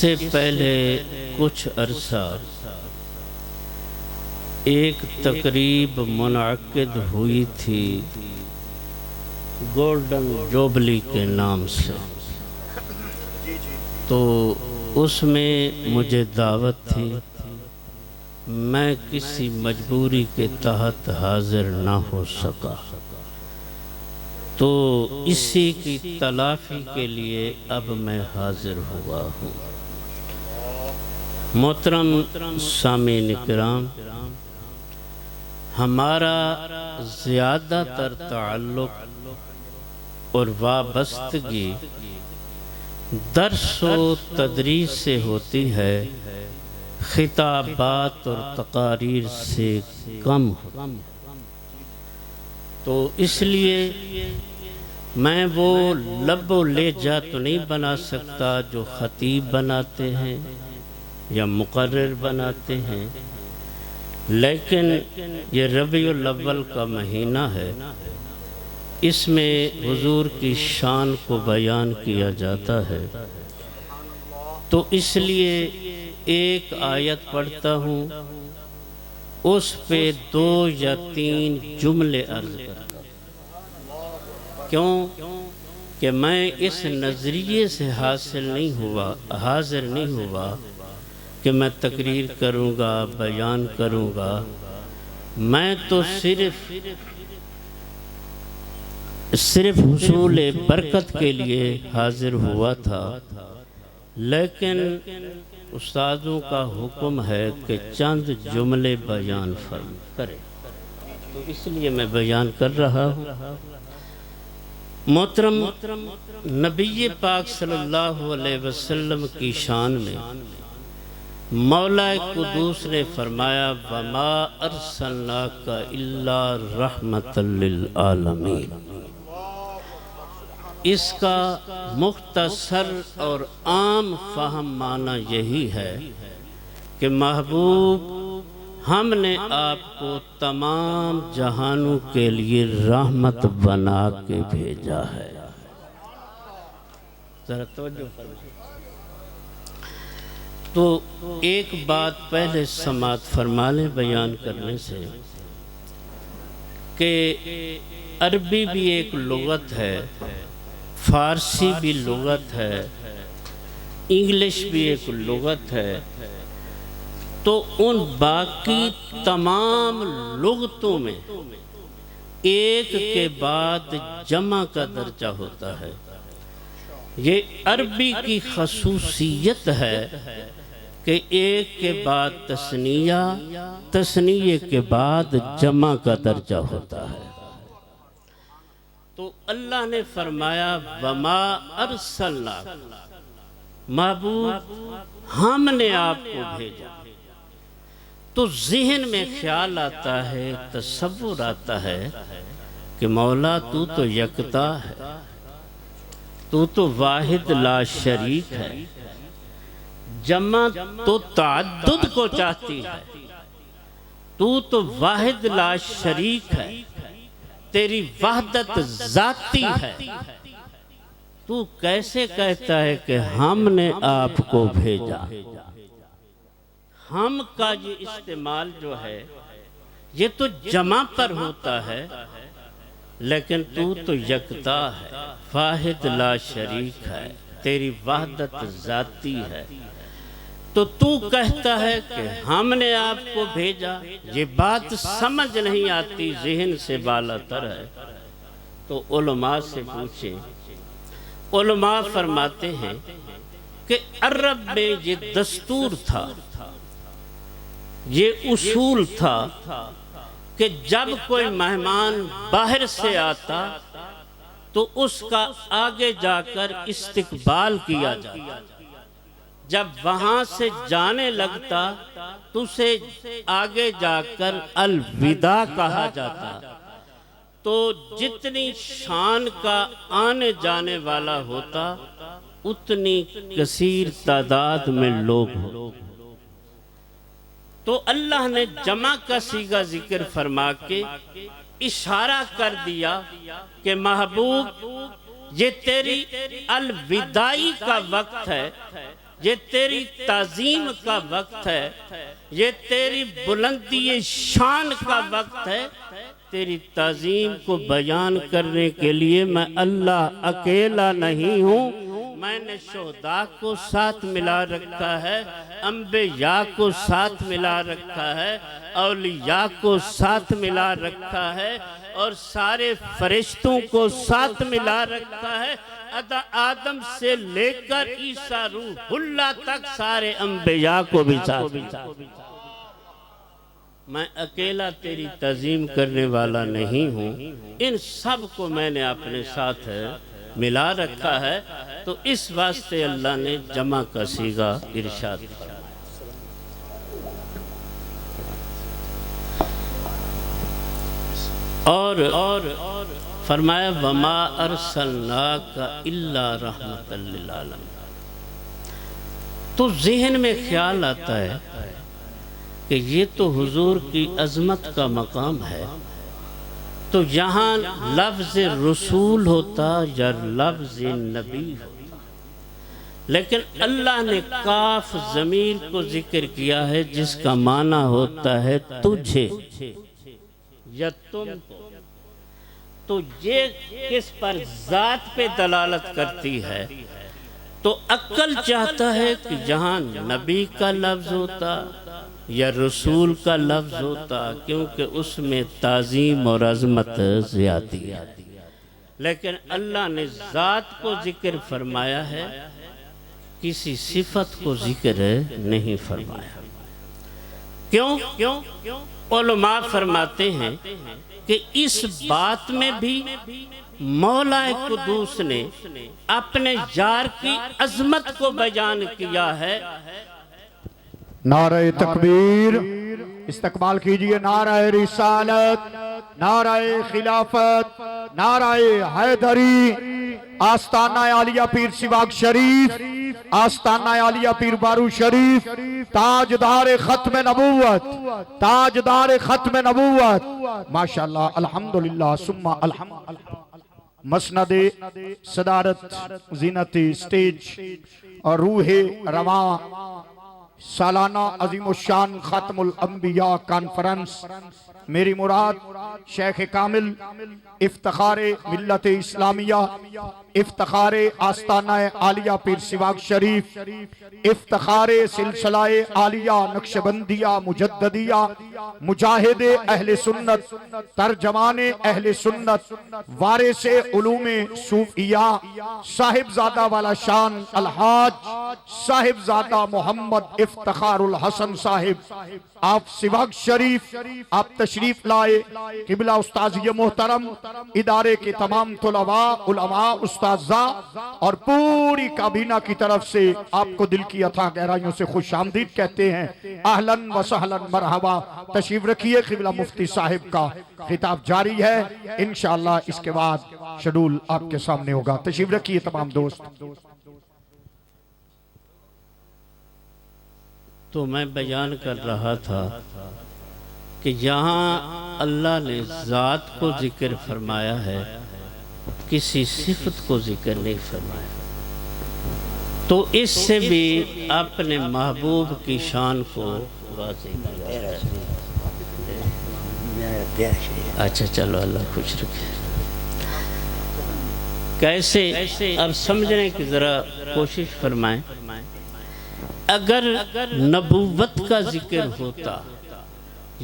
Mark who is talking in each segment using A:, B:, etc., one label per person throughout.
A: سے پہلے کچھ عرصہ ایک تقریب منعقد ہوئی تھی گولڈن جوبلی کے نام سے، تو اس میں مجھے دعوت تھی، میں کسی مجبوری کے تحت حاضر نہ ہو سکا، تو اسی کی تلافی کے لیے اب میں حاضر ہوا ہوں۔ محترم سامعین کرام، ہمارا زیادہ تر تعلق اور وابستگی درس و تدریس سے ہوتی ہے، خطابات اور تقاریر سے کم ہو، تو اس لیے میں وہ لب و لہجہ تو نہیں بنا سکتا جو خطیب بناتے ہیں یا مقرر بناتے ہیں، لیکن یہ ربیع الاول کا مہینہ ہے، اس میں حضور کی شان کو بیان کیا جاتا ہے، تو اس لیے ایک آیت پڑھتا ہوں، اس پہ 2 یا 3 جملے عرض کرتا ہوں۔ کیوں کہ میں اس نظریے سے حاضر نہیں ہوا کہ میں تقریر کروں گا، بیان کروں گا، میں تو صرف حصول برکت کے لیے حاضر ہوا تھا، لیکن استادوں کا حکم ہے کہ چند جملے بیان کریں، تو اس لیے میں بیان کر رہا ہوں۔ محترم نبی پاک صلی اللہ علیہ وسلم کی شان میں مولا قدوس نے فرمایا وَمَا أَرْسَلْنَاكَ إِلَّا رَحْمَةً لِلْعَالَمِينَ۔ اس کا مختصر اور عام فہم معنی یہی ہے کہ محبوب، ہم نے آپ کو تمام جہانوں کے لیے رحمت بنا کے بھیجا ہے۔ ذرا توجہ فرمائیں۔ تو ایک بات پہلے سماعت فرما لیں بیان کرنے سے، کہ عربی بھی ایک لغت ہے، فارسی بھی لغت ہے، انگلش بھی ایک لغت ہے، تو ان باقی تمام لغتوں میں ایک کے بعد جمع کا درجہ ہوتا ہے۔ یہ عربی کی خصوصیت ہے کہ ایک کے بعد تثنیہ، تثنیہ کے بعد جمع کا درجہ ہوتا ہے۔ تو اللہ نے فرمایا وَمَا أَرْسَلْنَاكَ، محبوب ہم نے آپ کو بھیجا، تو ذہن میں خیال آتا ہے، تصور آتا ہے کہ مولا تو تو یکتا ہے، تو تو واحد لا شریک ہے، جمع تو تعدد کو چاہتی ہے، تو تو واحد لا شریک ہے، تیری وحدت ذاتی ہے، تو کیسے کہتا ہے کہ ہم نے آپ کو بھیجا؟ ہم کا یہ استعمال جو ہے یہ تو جمع پر ہوتا ہے، لیکن تو تو یکتا ہے، واحد لا شریک ہے، تیری وحدت ذاتی ہے، تو تو کہتا ہے کہ ہم نے آپ کو بھیجا۔ یہ بات سمجھ نہیں آتی، ذہن سے بالا تر ہے، تو علماء سے پوچھیں۔ علماء فرماتے ہیں کہ عرب میں یہ دستور تھا، یہ اصول تھا کہ جب کوئی مہمان باہر سے آتا تو اس کا آگے جا کر استقبال کیا جاتا، جب وہاں سے جانے لگتا تو اسے آگے جا کر الوداع کہا جاتا، تو جتنی شان کا آنے جانے والا ہوتا اتنی کثیر تعداد میں لوگ ہو، تو اللہ نے جمع کا صیغہ ذکر فرما کے اشارہ کر دیا کہ محبوب یہ تیری الوداعی کا وقت ہے، یہ تیری تعظیم کا وقت ہے، یہ تیری بلندی شان کا وقت ہے۔ تیری تعظیم کو بیان کرنے کے لیے میں اللہ اکیلا نہیں ہوں، میں نے شہداء کو ساتھ ملا رکھا ہے، انبیاء کو ساتھ ملا رکھا ہے، اولیاء کو ساتھ ملا رکھا ہے، اور سارے فرشتوں کو ساتھ ملا رکھا ہے۔ آدم سے لے کر عیسیٰ روح اللہ تک سارے انبیاء کو بھی ساتھ ملا۔ میں اکیلا تیری تعظیم کرنے والا نہیں ہوں، ان سب کو میں نے اپنے ساتھ ملا رکھا ہے۔ تو اس واسطے اللہ نے جمع کا صیغہ ارشاد فرمایا۔ اور فرمایا وَمَا أَرْسَلْنَاكَ إِلَّا رَحْمَةً لِلْعَالَمِينَ۔ تو ذہن میں خیال آتا ہے کہ یہ تو حضور کی عظمت کا مقام ہے، تو یہاں لفظ رسول ہوتا یا لفظ نبی ہوتا، لیکن اللہ نے کاف ضمیر کو ذکر کیا ہے جس کا معنی ہوتا ہے تجھے یا تم کو۔ تو یہ کس پر ذات پہ دلالت کرتی ہے؟ تو عقل چاہتا ہے کہ جہاں نبی کا لفظ ہوتا یا رسول کا لفظ ہوتا، کیونکہ اس میں تعظیم اور عظمت زیادتی ہے، لیکن اللہ نے ذات کو ذکر فرمایا ہے، کسی صفت کو ذکر نہیں فرمایا۔ کیوں؟ علماء فرماتے ہیں کہ اس بات میں بھی مولا قدوس نے اپنے یار کی عظمت کو بیان کیا ہے۔
B: نعرہ تکبیر، استقبال کیجئے نعرہ رسالت، نعرہ خلافت، نعرہ حیدری، آستانہ عالیہ پیر سواگ شریف، آستانہ عالیہ پیر بارو شریف، تاجدار ختم نبوت، تاجدار ختم نبوت، ماشاءاللہ الحمدللہ ثم الحمدللہ۔ مسند صدارت زینت سٹیج اور روح رواں سالانہ عظیم الشان ختم الانبیاء کانفرنس، میری مراد شیخ کامل، افتخار ملت اسلامیہ، افتخار آستانہ عالیہ پیر سواگ شریف، افتخار سلسلہ عالیہ نقشبندیہ مجددیہ، مجاہد اہل سنت، ترجمان اہل سنت، وارث علوم صوفیہ، صاحبزادہ والا شان الحاج صاحبزادہ محمد افتخار الحسن صاحب، آپ سواگ شریف آپ تشریف لائے۔ قبلہ استاذی محترم، ادارے کے تمام طلباء، علماء، اساتذہ اور پوری کابینہ کی طرف سے آپ کو دل کی اتھاہ گہرائیوں سے خوش آمدید کہتے ہیں۔ اہلاً و سہلاً مرحبا، تشریف رکھیے۔ قبلہ مفتی صاحب کا خطاب جاری ہے، انشاءاللہ اس کے بعد شیڈول آپ کے سامنے ہوگا۔ تشریف رکھیے تمام دوست۔
A: تو میں بیان کر رہا تھا کہ یہاں اللہ نے ذات کو ذکر فرمایا ہے، کسی صفت کو ذکر نہیں فرمایا، تو اس سے بھی اپنے محبوب کی شان کو واضح کیا ہے۔ اچھا چلو اللہ خوش رکھے۔ کیسے اب سمجھنے کی ذرا کوشش فرمائیں۔ اگر نبوت کا ذکر ہوتا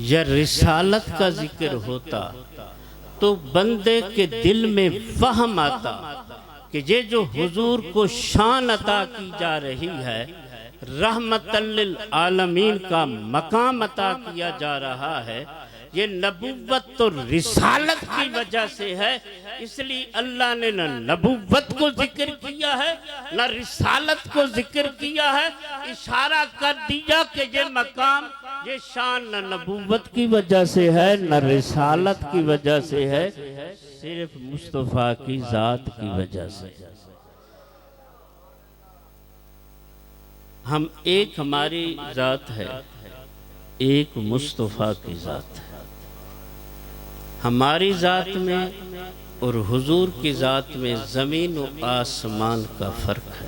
A: یا رسالت کا ذکر ہوتا تو بندے کے دل میں فہم آتا کہ یہ جو حضور کو شان عطا کی جا رہی ہے، رحمت للعالمین کا مقام عطا کیا جا رہا ہے، یہ نبوت تو رسالت کی وجہ سے ہے۔ اس لیے اللہ نے نہ نبوت کو ذکر کیا ہے نہ رسالت کو ذکر کیا ہے، اشارہ کر دیا کہ یہ مقام، یہ شان نہ نبوت کی وجہ سے ہے نہ رسالت کی وجہ سے ہے، صرف مصطفیٰ کی ذات کی وجہ سے۔ ہم ایک ہماری ذات ہے، ایک مصطفیٰ کی ذات ہے۔ ہماری ذات میں اور حضور کی ذات میں زمین و آسمان کا فرق ہے۔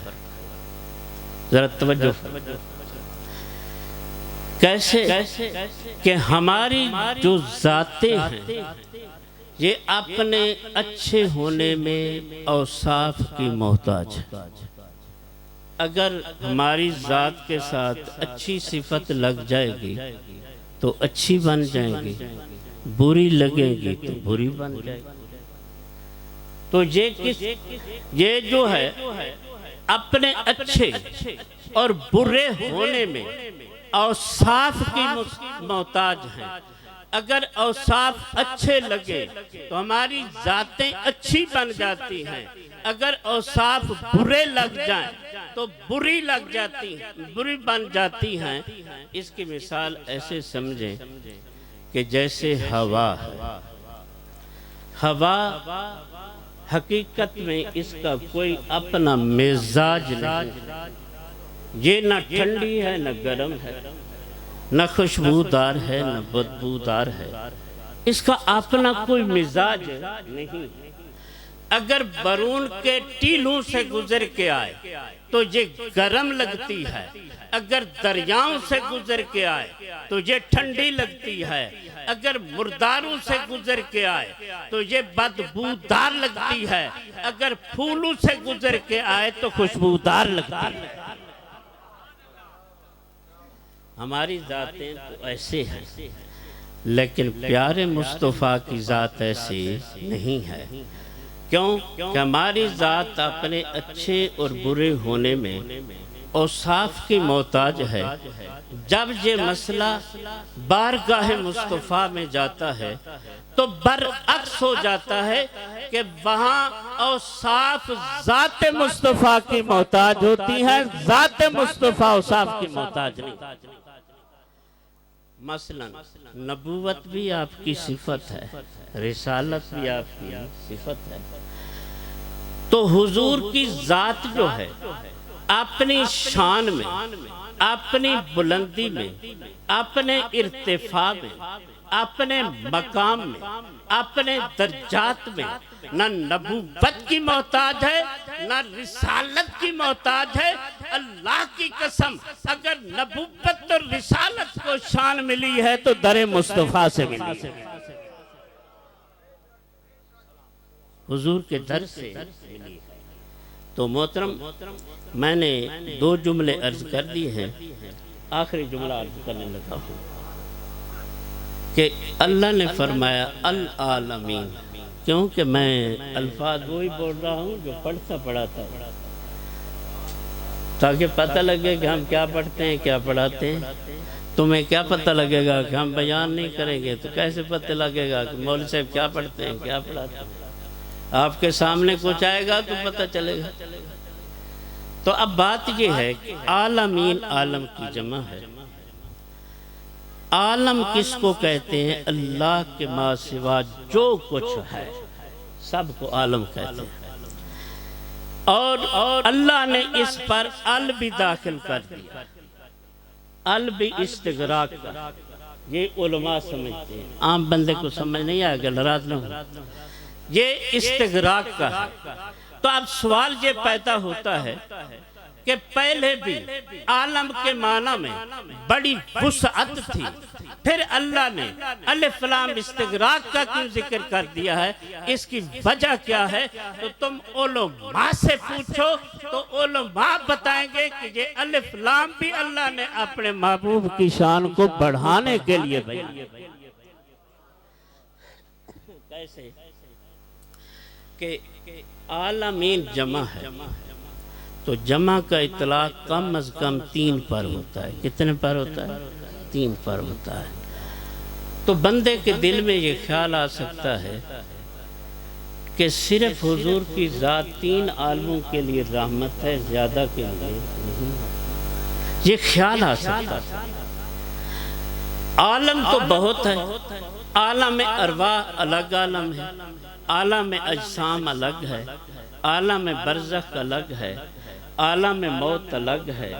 A: ذرا توجہ کیسے کہ ہماری جو ذاتیں ہیں یہ اپنے اچھے ہونے میں اوصاف کی محتاج ہے۔ اگر ہماری ذات کے ساتھ اچھی صفت لگ جائے گی تو اچھی بن جائیں گی، بری لگے گی تو بری بن جائے گی۔ تو یہ جو ہے اپنے اچھے اور برے ہونے میں اوصاف کی محتاج ہیں۔ اگر اوصاف اچھے لگے تو ہماری ذاتیں اچھی بن جاتی ہیں، اگر اوصاف برے لگ جائیں تو بری بن جاتی ہیں۔ اس کی مثال ایسے سمجھیں کہ جیسے ہوا ہے، ہوا حقیقت میں اس کا کوئی اپنا مزاج نہیں، یہ نہ ٹھنڈی ہے نہ گرم ہے، نہ خوشبودار ہے نہ بدبودار ہے، اس کا اپنا کوئی مزاج نہیں۔ اگر برون کے ٹیلوں سے گزر کے آئے تو یہ گرم لگتی ہے، اگر دریاؤں سے گزر کے آئے تو یہ ٹھنڈی لگتی ہے، اگر مرداروں سے گزر کے آئے تو یہ بدبودار لگتی ہے، اگر پھولوں سے گزر کے آئے تو خوشبودار لگتی ہے۔ ہماری ذاتیں تو ایسے ہیں، لیکن پیارے مصطفیٰ کی ذات ایسی نہیں ہے۔ کیوں کہ ہماری ذات اپنے اچھے اور برے ہونے میں اوصاف کی محتاج ہے۔ جب یہ مسئلہ بارگاہ مصطفیٰ میں جاتا ہے تو برعکس ہو جاتا ہے کہ وہاں اوصاف ذات مصطفیٰ کی محتاج ہوتی ہے، ذات مصطفیٰ اوصاف کی محتاج نہیں۔ مثلا نبوت بھی آپ کی صفت ہے، رسالت بھی آپ کی صفت ہے، تو حضور کی ذات جو ہے اپنی شان میں، اپنی بلندی میں، اپنے ارتفاع میں، اپنے مقام میں، اپنے درجات میں نہ نبوت کی محتاج ہے نہ رسالت کی محتاج ہے۔ اللہ کی قسم اگر نبوت اور رسالت کو شان ملی ہے تو در مصطفیٰ سے ملی ہے، حضور کے در سے ملی ہے۔ تو محترم میں نے 2 جملے عرض کر دی ہیں، آخری جملہ عرض کرنے لگا ہوں کہ اللہ نے فرمایا العالمین، کیونکہ میں الفاظ وہی بول رہا ہوں جو پڑھتا پڑھاتا تاکہ پتہ لگے کہ ہم کیا پڑھتے ہیں کیا پڑھاتے ہیں۔ تمہیں کیا پتہ لگے گا کہ ہم بیان نہیں کریں گے تو کیسے پتہ لگے گا کہ مولوی صاحب کیا پڑھتے ہیں کیا پڑھاتے ہیں؟ آپ کے سامنے کچھ آئے گا تو پتہ چلے گا۔ تو اب بات یہ ہے کہ عالمین عالم کی جمع ہے۔ عالم کس کو کہتے ہیں؟ اللہ کے ما سوا جو کچھ ہے سب کو عالم کہتے ہیں، اور اللہ نے اس پر ال بھی داخل کر دیا، ال بھی استغراق کا۔ یہ علماء سمجھتے ہیں، عام بندے کو سمجھ نہیں آئے گا، ناراض نہ ہو، یہ استغراق کا ہے۔ تو اب سوال یہ پیدا ہوتا ہے کہ پہلے بھی عالم کے معنی میں بڑی وسعت تھی، پھر اللہ نے الف لام استغراق کا کیوں ذکر کر دیا ہے؟ اس کی وجہ کیا ہے؟ تو تم علماء سے پوچھو تو علماء بتائیں گے کہ یہ الف لام بھی اللہ نے اپنے محبوب کی شان کو بڑھانے کے لیے بیان کیا۔ کیسے کہ عالمین جمع ہے تو جمع کا اطلاق کم از کم 3 پر ہوتا ہے۔ کتنے پر ہوتا ہے؟ 3 پر ہوتا ہے۔ تو بندے کے دل میں یہ خیال آ سکتا ہے کہ صرف حضور کی ذات 3 عالموں کے لیے رحمت ہے، زیادہ کے لیے نہیں، یہ خیال آ سکتا ہے۔ عالم تو بہت ہے، عالم ارواح الگ عالم ہے، عالم اجسام الگ ہے، عالم برزخ الگ ہے، عالم موت الگ ہے،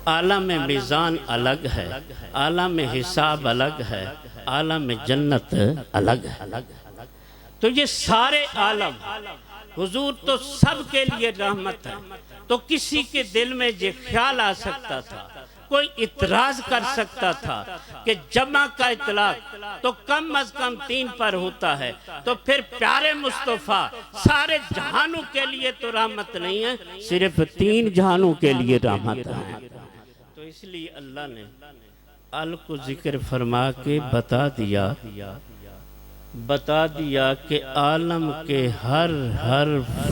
A: عالم میزان الگ ہے، عالم حساب الگ ہے، عالم جنت الگ ہے۔ تو یہ سارے عالم حضور تو سب کے لیے رحمت ہے، تو کسی کے دل میں یہ خیال آ سکتا تھا، کوئی اعتراض کر سکتا تھا کہ جمع کا اطلاق تو کم از کم 3 پر ہوتا ہے، تو پھر پیارے مصطفیٰ سارے جہانوں کے لیے تو رحمت نہیں ہے، صرف 3 جہانوں کے لیے رحمت ہے۔ تو اس لیے اللہ نے ال کو ذکر فرما کے بتا دیا کہ عالم کے ہر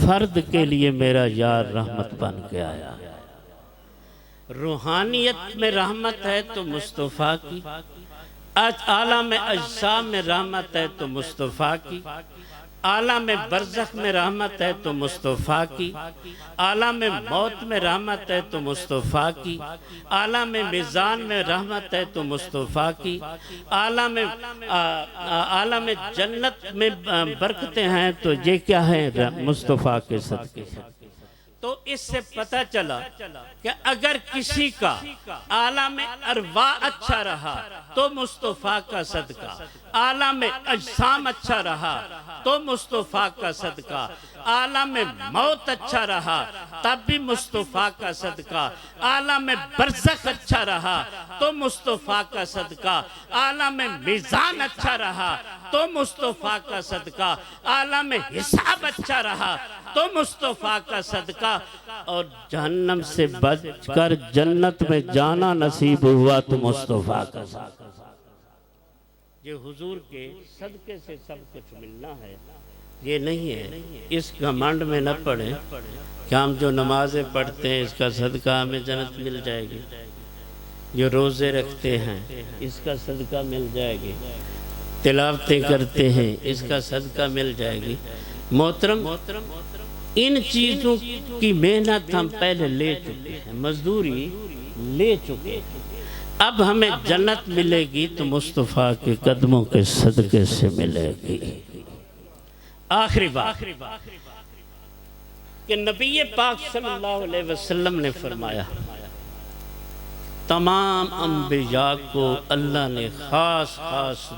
A: فرد کے لیے میرا یار رحمت بن کے آیا ہے۔ روحانیت میں رحمت ہے تو مصطفیٰ کی، عالم اجسام میں رحمت ہے تو مصطفیٰ کی، عالم برزخ میں رحمت ہے تو مصطفیٰ کی، عالم موت میں رحمت ہے تو مصطفیٰ کی، عالم میزان میں رحمت ہے تو مصطفیٰ کی، عالم جنت میں برکتیں ہیں تو یہ کیا ہے؟ مصطفیٰ کے صدقے۔ تو اس سے پتہ چلا کہ اگر کسی کا عالم ارواح اچھا رہا تو مصطفیٰ کا صدقہ، عالم اجسام اچھا رہا تو مصطفیٰ کا صدقہ، عالم موت اچھا رہا تب بھی مصطفیٰ کا صدقہ، عالم برزخ اچھا رہا تو مصطفیٰ کا صدقہ، عالم میزان اچھا رہا تو مصطفیٰ کا صدقہ، عالم حساب اچھا رہا تو مصطفیٰ کا صدقہ، اور جہنم سے بچ کر جنت میں جانا نصیب ہوا تو مصطفیٰ کا صدقہ۔ یہ حضور کے صدقے سے سب کچھ ملنا ہے، یہ نہیں ہے اس گھمنڈ میں نہ پڑھیں کہ ہم جو نمازیں پڑھتے ہیں اس کا صدقہ ہمیں جنت مل جائے گی، جو روزے رکھتے ہیں اس کا صدقہ مل جائے گی، تلاوتیں کرتے ہیں اس کا صدقہ مل جائے گی۔ محترم، ان چیزوں کی محنت ہم پہلے لے چکے ہیں، مزدوری لے چکے ہیں، اب ہمیں جنت ملے گی تو مصطفیٰ کے قدموں کے صدقے سے ملے گی۔ آخری بات کہ نبی پاک صلی اللہ علیہ وسلم نے فرمایا تمام انبیاء کو اللہ نے خاص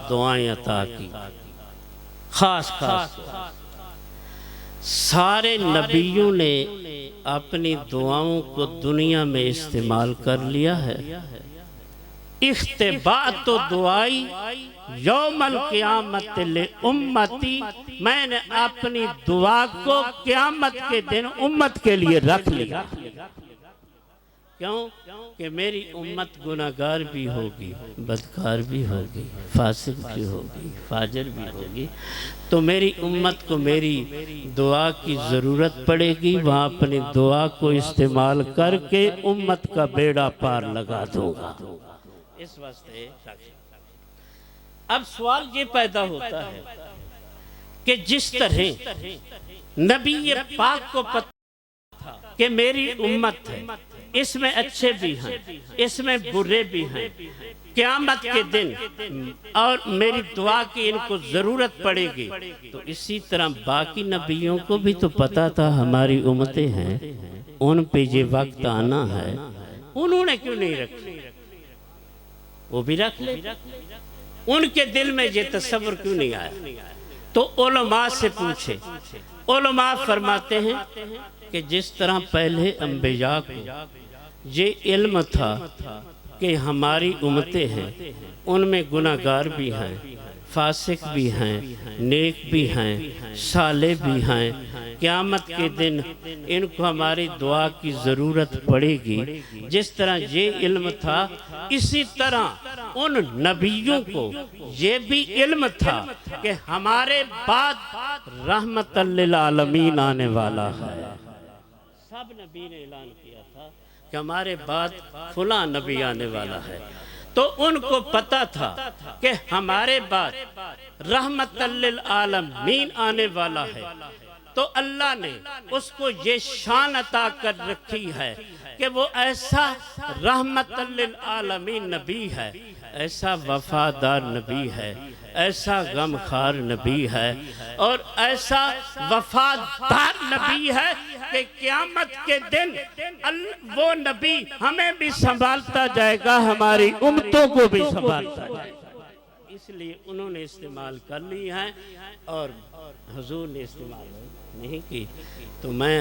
A: دعائیں عطا کی، خاص سارے نبیوں نے اپنی دعاؤں کو دنیا میں استعمال کر لیا ہے۔ اختباءت و دعائی یوم القیامت لامتی، میں نے اپنی دعا کو قیامت کے دن امت کے لیے رکھ لیا۔ کیوں کہ میری امت گناہگار بھی ہوگی، بدکار بھی ہوگی، فاسق بھی ہوگی، فاجر بھی ہوگی، تو میری امت کو میری دعا کی ضرورت پڑے گی، وہاں اپنی دعا کو استعمال کر کے امت کا بیڑا پار لگا دوں گا۔ اس واسطے اب سوال یہ پیدا ہوتا ہے کہ جس طرح نبی پاک کو پتہ تھا کہ میری امت ہے، اس میں اچھے بھی ہیں، اس میں برے بھی ہیں، قیامت کے دن اور میری دعا کی ان کو ضرورت پڑے گی، تو اسی طرح باقی نبیوں کو بھی تو پتا تھا ہماری امتیں ہیں، ان پہ یہ وقت آنا ہے، انہوں نے کیوں نہیں رکھی؟ وہ بھی رکھ لے، ان کے دل میں یہ تصور کیوں نہیں آیا؟ تو علماء سے پوچھے، علماء فرماتے ہیں کہ جس طرح پہلے انبیاء کو یہ علم تھا کہ ہماری امتیں ہیں، ان میں گناہگار بھی ہیں، فاسق بھی ہیں، نیک بھی ہیں، صالح بھی ہیں، قیامت کے دن ان کو ہماری دعا کی ضرورت پڑے گی، جس طرح یہ علم تھا اسی طرح ان نبیوں کو یہ بھی علم تھا کہ ہمارے بعد رحمت للعالمین آنے والا ہے۔ سب نبی نے اعلان کیا تھا کہ ہمارے بعد فلاں نبی آنے والا ہے، تو ان کو پتا تھا کہ ہمارے بعد رحمت للعالمین آنے والا ہے، تو اللہ نے اس کو یہ شان عطا کر رکھی ہے کہ وہ ایسا رحمت للعالمین نبی ہے، ایسا وفادار نبی ہے، ایسا غمخوار نبی ہے، اور ایسا وفادار نبی ہے کہ قیامت کے دن وہ نبی ہمیں بھی سنبھالتا جائے گا، ہماری امتوں کو بھی سنبھالتا جائے گا۔ اس لیے انہوں نے استعمال کر لی ہے اور حضور نے استعمال نہیں کی، تو میں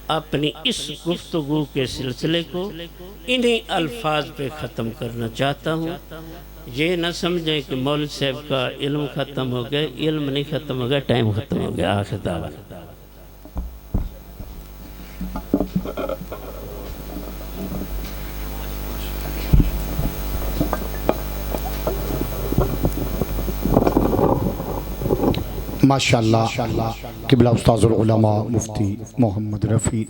A: اپنی اس گفتگو کے سلسلے کو انہی الفاظ پہ ختم کرنا چاہتا ہوں۔ یہ نہ سمجھیں کہ مولوی صاحب کا علم ختم ہو گیا، علم نہیں ختم ہو گیا، ٹائم ختم ہو گیا۔ آخر دعوت۔
B: ماشاءاللہ قبلہ استاذ العلماء مفتی محمد رفیع